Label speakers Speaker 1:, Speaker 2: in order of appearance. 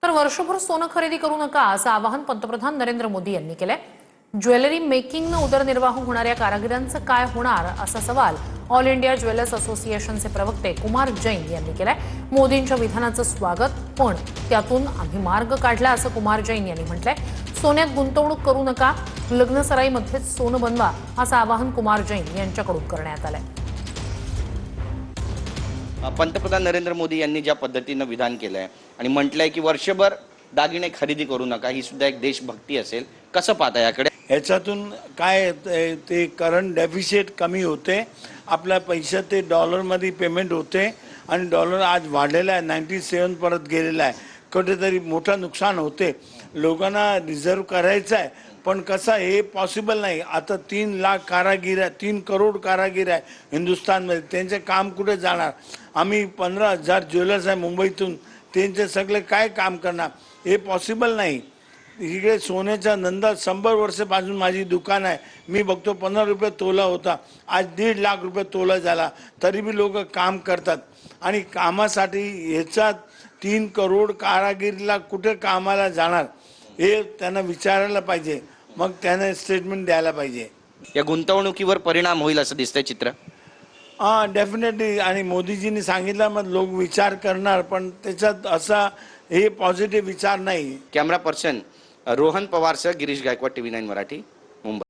Speaker 1: तर वर्षभर सोनं खरेदी करू नका असं आवाहन पंतप्रधान नरेंद्र मोदी यांनी केलंय। ज्वेलरी मेकिंगनं उदरनिर्वाह होणाऱ्या कारागिरांचं काय होणार असा सवाल ऑल इंडिया ज्वेलर्स असोसिएशनचे प्रवक्ते कुमार जैन यांनी केलाय। मोदींच्या विधानाचं स्वागत, पण त्यातून आम्ही मार्ग काढला असं कुमार जैन यांनी म्हटलंय। सोन्यात गुंतवणूक करू नका, लग्नसराईमध्येच सोनं बनवा असं आवाहन कुमार जैन यांच्याकडून करण्यात आलंय।
Speaker 2: पंतप्रधान नरेंद्र मोदी यांनी ज्या पद्धतीनं विधान केलंय आणि म्हटलंय की वर्षभर दागिने खरेदी करू नका, ही सुद्धा एक देशभक्ती असेल, कसं पाहता याकडे?
Speaker 3: ह्याच्यातून काय ते करंट डेफिसिट कमी होते, आपल्या पैशात ते डॉलरमध्ये पेमेंट होते आणि डॉलर आज वाढलेला आहे, 97 परत गेलेला आहे। कुठेतरी मोठं नुकसान होते, लोकांना रिझर्व करायचं आहे, पण कसं हे पॉसिबल नाही। आता 3 लाख कारागीर आहे, 3 करोड कारागीर आहे हिंदुस्थानमध्ये, त्यांचे काम कुठे जाणार? आम्ही 15,000 ज्वेलर्स आहे मुंबईतून, त्यांचे सगळे काय काम करणार? हे पॉसिबल नाही। इकडे सोन्याचा धंदा 100 वर्षापासून माझी दुकान आहे, मी बघतो 15 रुपये तोला होता, आज 1.5 लाख रुपये तोला झाला, तरी बी लोक काम करतात। आणि कामासाठी ह्याच्यात 3 करोड कारागिरीला कुठे कामाला जाणार हे त्यांना विचारायला पाहिजे, मग त्याने स्टेटमेंट द्यायला पाहिजे।
Speaker 2: या गुंतवणुकीवर परिणाम होईल असं दिसतंय चित्र?
Speaker 3: डेफिनेटली, आणि मोदीजींनी सांगितलं मग लोक विचार करणार, पण त्याच्यात असा हे पॉझिटिव्ह विचार नाही।
Speaker 2: कॅमेरा पर्सन रोहन पवारसह गिरीश गायकवाड, TV9 मराठी, मुंबई।